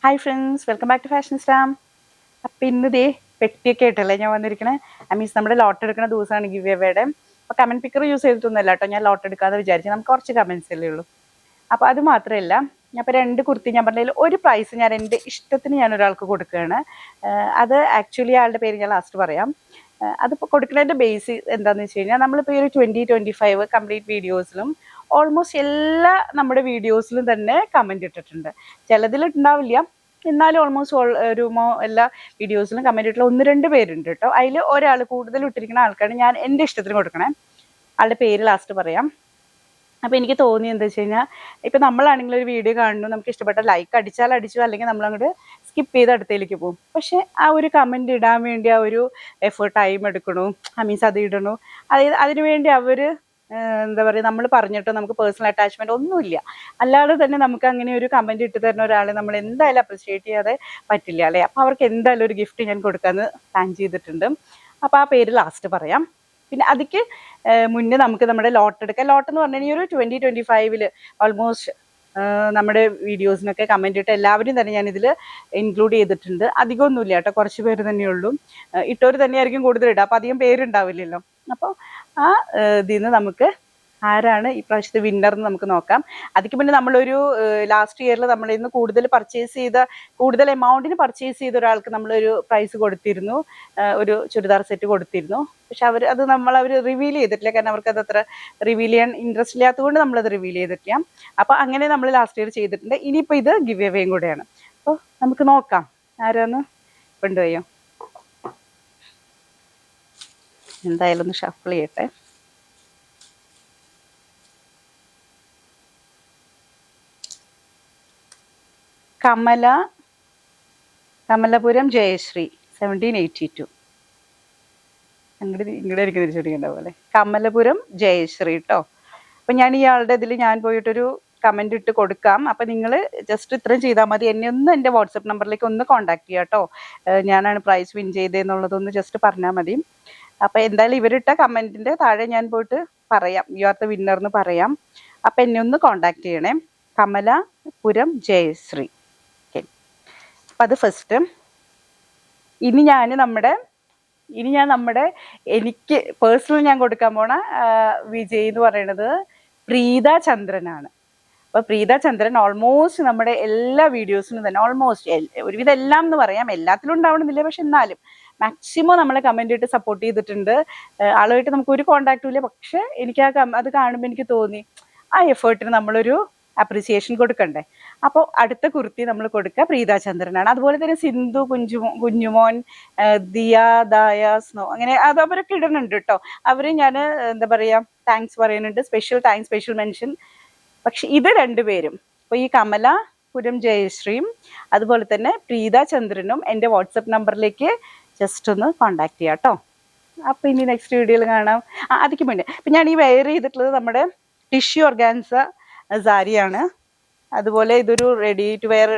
Hi friends, welcome back to fashion സ്റ്റാം. അപ്പം ഇന്ന് ദേ പെട്ടിയൊക്കെ ആയിട്ടല്ലേ ഞാൻ വന്നിരിക്കണേ. മീൻസ് നമ്മുടെ ലോട്ട് എടുക്കുന്ന ദിവസമാണ് ഗിവ് എവേയുടെ. അപ്പോൾ കമൻറ്റ് പിക്കർ യൂസ് ചെയ്തിട്ടൊന്നുമല്ല കേട്ടോ, ഞാൻ ലോട്ട് എടുക്കാമെന്ന് വിചാരിച്ചു. നമുക്ക് കുറച്ച് കമൻറ്റ്സ് അല്ലേ ഉള്ളൂ. അപ്പോൾ അത് മാത്രമല്ല, അപ്പോൾ 2 കുർത്തി ഞാൻ പറഞ്ഞതിൽ ഒരു പ്രൈസ് ഞാൻ എൻ്റെ ഇഷ്ടത്തിന് ഞാൻ ഒരാൾക്ക് കൊടുക്കുകയാണ്. അത് ആക്ച്വലി ആളുടെ പേര് ഞാൻ ലാസ്റ്റ് പറയാം. അതിപ്പോൾ കൊടുക്കുന്നതിൻ്റെ ബേസ് എന്താണെന്ന് വെച്ച് കഴിഞ്ഞാൽ, നമ്മളിപ്പോൾ ഈ ഒരു 2025 കംപ്ലീറ്റ് വീഡിയോസിലും ഓൾമോസ്റ്റ് എല്ലാ നമ്മുടെ വീഡിയോസിലും തന്നെ കമൻറ്റ് ഇട്ടിട്ടുണ്ട്. ചിലതിൽ ഉണ്ടാവില്ല, എന്നാലും ഓൾമോസ്റ്റ് എല്ലാ വീഡിയോസിലും കമൻറ്റ് ഇട്ടുള്ള 1-2 പേരുണ്ട് കേട്ടോ. അതിൽ ഒരാൾ കൂടുതൽ ഇട്ടിരിക്കുന്ന ആൾക്കാണ് ഞാൻ എൻ്റെ ഇഷ്ടത്തിന് കൊടുക്കണേ. ആളുടെ പേര് ലാസ്റ്റ് പറയാം. അപ്പോൾ എനിക്ക് തോന്നി എന്താ വെച്ച് കഴിഞ്ഞാൽ, ഇപ്പോൾ നമ്മളാണെങ്കിൽ ഒരു വീഡിയോ കാണുന്നു, നമുക്ക് ഇഷ്ടപ്പെട്ട ലൈക്ക് അടിച്ചാൽ അടിച്ചു, അല്ലെങ്കിൽ നമ്മളങ്ങോട്ട് സ്കിപ്പ് ചെയ്ത് അടുത്തേക്ക് പോകും. പക്ഷേ ആ ഒരു കമൻറ്റ് ഇടാൻ വേണ്ടി ആ ഒരു എഫേർട്ട് ടൈം എടുക്കണു, മീൻസ് അത് ഇടണു. അതായത് അതിനു വേണ്ടി അവർ എന്താ പറയുക, നമ്മൾ പറഞ്ഞിട്ടോ നമുക്ക് പേഴ്സണൽ അറ്റാച്ച്മെൻറ്റ് ഒന്നുമില്ല. അല്ലാതെ തന്നെ നമുക്ക് അങ്ങനെ ഒരു കമൻറ്റ് ഇട്ട് തരുന്ന ഒരാളെ നമ്മൾ എന്തായാലും അപ്രിഷ്യേറ്റ് ചെയ്യാതെ പറ്റില്ല അല്ലേ. അപ്പോൾ അവർക്ക് എന്തായാലും ഒരു ഗിഫ്റ്റ് ഞാൻ കൊടുക്കാമെന്ന് പ്ലാൻ ചെയ്തിട്ടുണ്ട്. അപ്പോൾ ആ പേര് ലാസ്റ്റ് പറയാം. പിന്നെ അതിക്ക് മുന്നേ നമുക്ക് നമ്മുടെ ലോട്ട് എടുക്കാം. ലോട്ട് എന്ന് പറഞ്ഞു കഴിഞ്ഞാൽ ഒരു 2025 ഓൾമോസ്റ്റ് നമ്മുടെ വീഡിയോസിനൊക്കെ കമൻറ്റ് ഇട്ട് എല്ലാവരും തന്നെ ഞാനിതിൽ ഇൻക്ലൂഡ് ചെയ്തിട്ടുണ്ട്. അധികമൊന്നുമില്ല കേട്ടോ, കുറച്ച് പേര് തന്നെയുള്ളൂ. ഇട്ടവർ തന്നെയായിരിക്കും കൂടുതൽ ഇടുക, അപ്പോൾ അധികം പേരുണ്ടാവില്ലല്ലോ. അപ്പോൾ ആ ഇതിൽ നിന്ന് നമുക്ക് ആരാണ് ഈ പ്രാവശ്യത്തെ വിന്നർ എന്ന് നമുക്ക് നോക്കാം. അതിക്ക് മുന്നേ നമ്മളൊരു ലാസ്റ്റ് ഇയറിൽ നമ്മളിൽ നിന്ന് കൂടുതൽ എമൗണ്ടിന് പർച്ചേസ് ചെയ്ത ഒരാൾക്ക് നമ്മളൊരു പ്രൈസ് കൊടുത്തിരുന്നു, ഒരു ചുരിദാർ സെറ്റ് കൊടുത്തിരുന്നു. പക്ഷെ അവർ റിവീൽ ചെയ്തിട്ടില്ല, കാരണം അവർക്കത് അത്ര റിവീൽ ചെയ്യാൻ ഇൻട്രസ്റ്റ് ഇല്ലാത്തതുകൊണ്ട് നമ്മളത് റിവീൽ ചെയ്തിട്ടില്ല. അപ്പോൾ അങ്ങനെ നമ്മൾ ലാസ്റ്റ് ഇയർ ചെയ്തിട്ടുണ്ട്. ഇനിയിപ്പോൾ ഇത് ഗിവ് എവേയും കൂടെയാണ്. അപ്പോൾ നമുക്ക് നോക്കാം ആരാന്ന്. കൊണ്ടുപോയോ, എന്തായാലും ഒന്ന് ഷഫിൾ ചെയ്യട്ടെ. കമലപുരം ജയശ്രീ 1782. ഇങ്ങോട്ട് എനിക്ക് തിരിച്ചടിക്കേണ്ട പോലെ കമലപുരം ജയശ്രീ കേട്ടോ. അപ്പം ഞാൻ ഇയാളുടെ ഇതിൽ ഞാൻ പോയിട്ടൊരു കമൻറ്റ് ഇട്ട് കൊടുക്കാം. അപ്പം നിങ്ങൾ ജസ്റ്റ് ഇത്രയും ചെയ്താൽ മതി. എന്നെ ഒന്ന് എൻ്റെ വാട്സപ്പ് നമ്പറിലേക്ക് ഒന്ന് കോൺടാക്ട് ചെയ്യാം കേട്ടോ. ഞാനാണ് പ്രൈസ് വിൻ ചെയ്തതെന്നുള്ളതൊന്ന് ജസ്റ്റ് പറഞ്ഞാൽ മതി. അപ്പോൾ എന്തായാലും ഇവരിട്ട കമൻറ്റിൻ്റെ താഴെ ഞാൻ പോയിട്ട് പറയാം, യു ആർ ദ വിന്നർ എന്ന് പറയാം. അപ്പം എന്നെ ഒന്ന് കോൺടാക്ട് ചെയ്യണേ. കമലപുരം ജയശ്രീ. ഓക്കെ, അപ്പം അത് ഫസ്റ്റ്. ഇനി ഞാൻ നമ്മുടെ എനിക്ക് പേഴ്സണൽ ഞാൻ കൊടുക്കാൻ പോണ വിജയ് എന്ന് പറയുന്നത് പ്രീത ചന്ദ്രനാണ്. അപ്പോൾ പ്രീത ചന്ദ്രൻ ഓൾമോസ്റ്റ് നമ്മുടെ എല്ലാ വീഡിയോസിനും തന്നെ ഒരുവിധം എല്ലാം എന്ന് പറയാം, എല്ലാത്തിലും ഉണ്ടാവണമെന്നില്ല, പക്ഷെ എന്നാലും മാക്സിമം നമ്മളെ കമൻറ്റ് ഇട്ട് സപ്പോർട്ട് ചെയ്തിട്ടുണ്ട്. ആളുമായിട്ട് നമുക്ക് ഒരു കോണ്ടാക്റ്റും ഇല്ല, പക്ഷെ എനിക്ക് അത് കാണുമ്പോൾ എനിക്ക് തോന്നി ആ എഫേർട്ടിന് നമ്മളൊരു അപ്രിസിയേഷൻ കൊടുക്കണ്ടേ. അപ്പോൾ അടുത്ത കുർത്തി നമ്മൾ കൊടുക്കുക പ്രീത ചന്ദ്രനാണ്. അതുപോലെ തന്നെ സിന്ധു കുഞ്ഞുമോൻ, ദിയ ദായാസ്നോ, അങ്ങനെ അത് അവരൊക്കെ ഇടുന്നുണ്ട് കേട്ടോ. അവർ ഞാൻ എന്താ പറയുക താങ്ക്സ് പറയുന്നുണ്ട്, സ്പെഷ്യൽ മെൻഷൻ. പക്ഷെ ഇത് 2 പേരും, അപ്പോൾ ഈ കമലപുരം ജയശ്രീയും അതുപോലെ തന്നെ പ്രീത ചന്ദ്രനും എൻ്റെ വാട്സപ്പ് നമ്പറിലേക്ക് ജസ്റ്റ് ഒന്ന് കോണ്ടാക്ട് ചെയ്യാം കേട്ടോ. അപ്പോൾ ഇനി നെക്സ്റ്റ് വീഡിയോയിൽ കാണാം. അതിക്ക് മുന്നേ ഇപ്പം ഞാൻ ഈ വെയർ ചെയ്തിട്ടുള്ളത് നമ്മുടെ ടിഷ്യൂ ഓർഗാൻസ സാരിയാണ്. അതുപോലെ ഇതൊരു റെഡി ടു വെയർ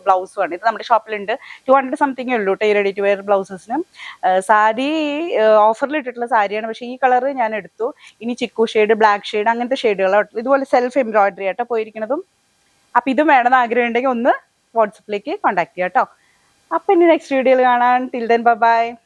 ബ്ലൗസുമാണ്. ഇത് നമ്മുടെ ഷോപ്പിലുണ്ട്. 200 സംതിങ്ങേ ഉള്ളൂ കേട്ടോ ഈ റെഡി ടു വെയർ ബ്ലൗസസിന്. സാരി ഓഫറിൽ ഇട്ടിട്ടുള്ള സാരിയാണ്, പക്ഷേ ഈ കളർ ഞാൻ എടുത്തു. ഇനി ചിക്കു ഷെയ്ഡ്, ബ്ലാക്ക് ഷെയ്ഡ്, അങ്ങനത്തെ ഷെയ്ഡുകളാണ് ഇതുപോലെ സെൽഫ് എംബ്രോയിഡറി ആട്ടോ പോയിരിക്കുന്നതും. അപ്പം ഇതും വേണമെന്ന് ആഗ്രഹം ഉണ്ടെങ്കിൽ ഒന്ന് വാട്സപ്പിലേക്ക് കോൺടാക്ട് ചെയ്യാം കേട്ടോ. അപ്പം ഇനി നെക്സ്റ്റ് വീഡിയോയിൽ കാണാൻ. Till then bye.